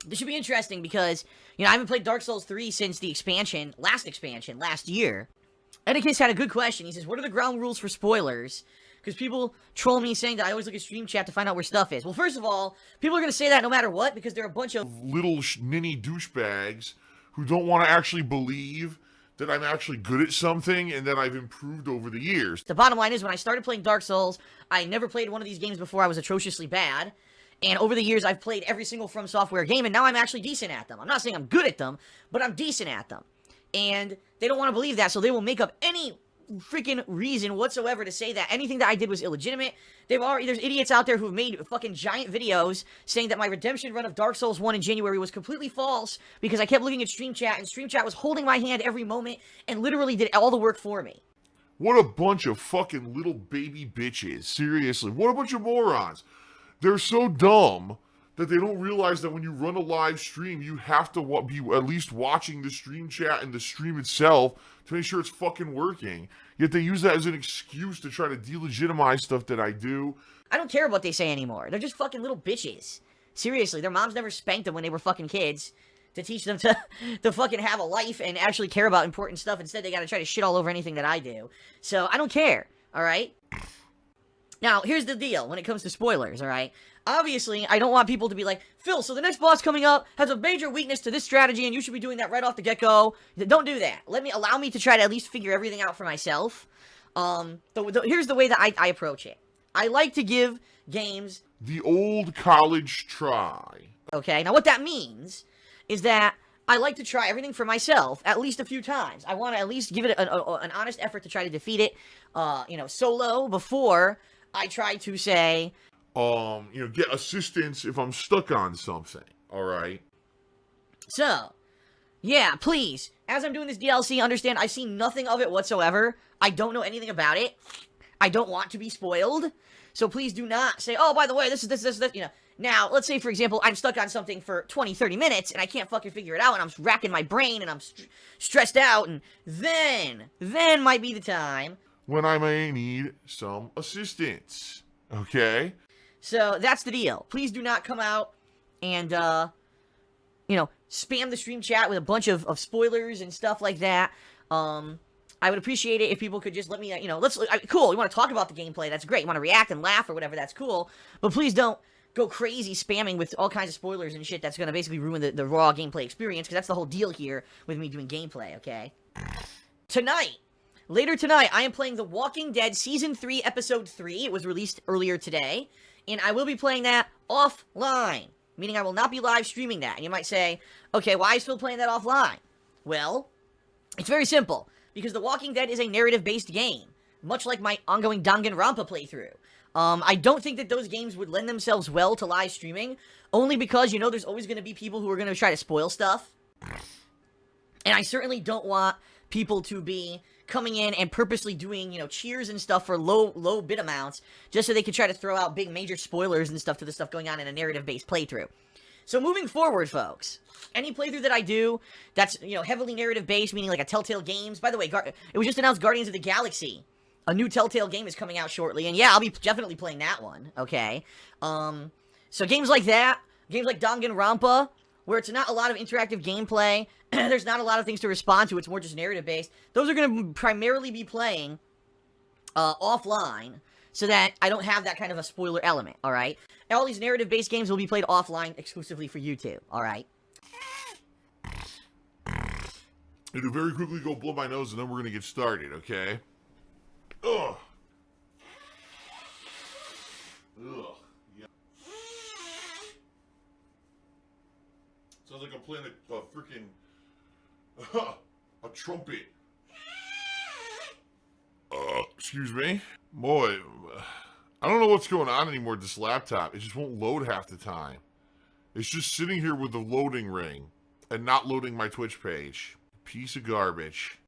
This should be interesting because, you know, I haven't played Dark Souls 3 since the expansion, last year. Edicus had a good question. He says, what are the ground rules for spoilers? Because people troll me saying that I always look at stream chat to find out where stuff is. Well, first of all, people are going to say that no matter what, because they're a bunch of little ninny douchebags who don't want to actually believe that I'm actually good at something and that I've improved over the years. The bottom line is, when I started playing Dark Souls, I never played one of these games before. I was atrociously bad. And over the years, I've played every single From Software game, and now I'm actually decent at them. I'm not saying I'm good at them, but I'm decent at them. And they don't want to believe that, so they will make up any freaking reason whatsoever to say that anything that I did was illegitimate. There's idiots out there who've made fucking giant videos saying that my redemption run of Dark Souls 1 in January was completely false because I kept looking at stream chat, and stream chat was holding my hand every moment and literally did all the work for me. What a bunch of fucking little baby bitches. Seriously, what a bunch of morons. They're so dumb that they don't realize that when you run a live stream, you have to be at least watching the stream chat and the stream itself to make sure it's fucking working. Yet they use that as an excuse to try to delegitimize stuff that I do. I don't care what they say anymore. They're just fucking little bitches. Seriously, their moms never spanked them when they were fucking kids to teach them to fucking have a life and actually care about important stuff. Instead, they gotta try to shit all over anything that I do. So, I don't care, alright? Now, here's the deal when it comes to spoilers, alright? Obviously, I don't want people to be like, Phil, so the next boss coming up has a major weakness to this strategy, and you should be doing that right off the get-go. Don't do that. Allow me to try to at least figure everything out for myself. Here's the way that I approach it. I like to give games the old college try. Okay, now what that means is that I like to try everything for myself at least a few times. I want to at least give it an honest effort to try to defeat it, solo before I try to say, get assistance if I'm stuck on something, alright? So, yeah, please, as I'm doing this DLC, understand I've seen nothing of it whatsoever. I don't know anything about it. I don't want to be spoiled. So please do not say, oh, by the way, this, you know. Now, let's say, for example, I'm stuck on something for 20, 30 minutes, and I can't fucking figure it out, and I'm racking my brain, and I'm stressed out, and then might be the time when I may need some assistance, okay? So, that's the deal. Please do not come out and, spam the stream chat with a bunch of spoilers and stuff like that. I would appreciate it if people could just let me, cool, you want to talk about the gameplay, that's great. You want to react and laugh or whatever, that's cool. But please don't go crazy spamming with all kinds of spoilers and shit that's going to basically ruin the raw gameplay experience, because that's the whole deal here with me doing gameplay, okay? Later tonight, I am playing The Walking Dead Season 3, Episode 3. It was released earlier today, and I will be playing that offline, meaning I will not be live streaming that. And you might say, okay, why are you still playing that offline? Well, it's very simple, because The Walking Dead is a narrative-based game, much like my ongoing Danganronpa playthrough. I don't think that those games would lend themselves well to live streaming, only because, there's always going to be people who are going to try to spoil stuff. And I certainly don't want people to be coming in and purposely doing, cheers and stuff for low bit amounts, just so they could try to throw out big major spoilers and stuff to the stuff going on in a narrative-based playthrough. So moving forward, folks, any playthrough that I do that's, heavily narrative-based, meaning like a Telltale Games, by the way, it was just announced Guardians of the Galaxy. A new Telltale game is coming out shortly, and yeah, I'll be definitely playing that one, okay? So games like that, games like Danganronpa, where it's not a lot of interactive gameplay, there's not a lot of things to respond to, it's more just narrative-based, those are going to primarily be playing offline, so that I don't have that kind of a spoiler element, alright? All these narrative-based games will be played offline exclusively for YouTube, alright? It'll very quickly go blow my nose, and then we're going to get started, okay? Ugh. Yeah. Sounds like I'm playing a freaking a trumpet. Excuse me? Boy, I don't know what's going on anymore with this laptop. It just won't load half the time. It's just sitting here with the loading ring and not loading my Twitch page. Piece of garbage.